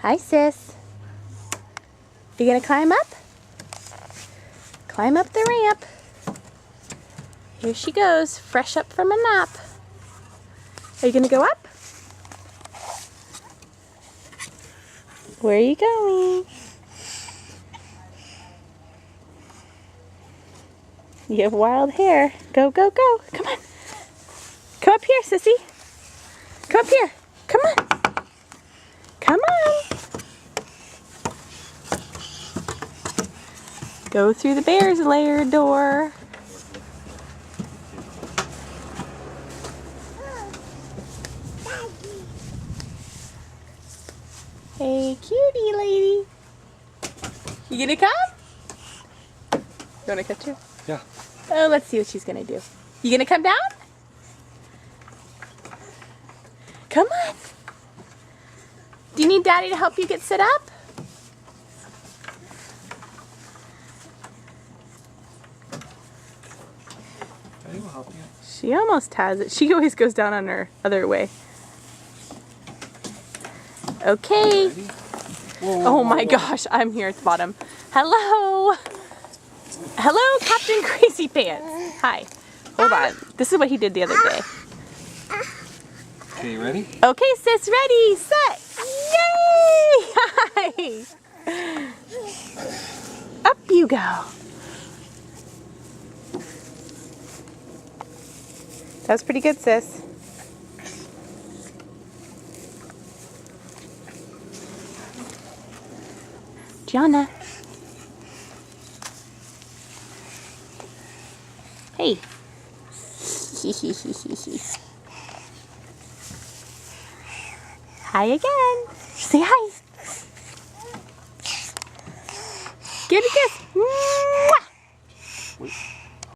Hi, sis. You gonna climb up? Climb up the ramp. Here she goes, fresh up from a nap. Are you gonna go up? Where are you going? You have wild hair. Go, go, go. Come on. Come up here, sissy. Come up here. Come on. Come on. Go through the bear's lair door. Hey, cutie lady. You gonna come? You wanna catch her? Yeah. Oh, let's see what she's gonna do. You gonna come down? Come on. Do you need Daddy to help you get sit up? Daddy will help you. She almost has it. She always goes down on her other way. Okay. Ready? Whoa, Oh my gosh, I'm here at the bottom. Hello. Hello, Captain Crazy Pants. Hi. Hold on. This is what he did the other day. Okay, you ready? Okay, sis, ready, set, yay! Hi. Up you go. That was pretty good, sis. Gianna. Hey. Hi again. Say hi. Give it a kiss.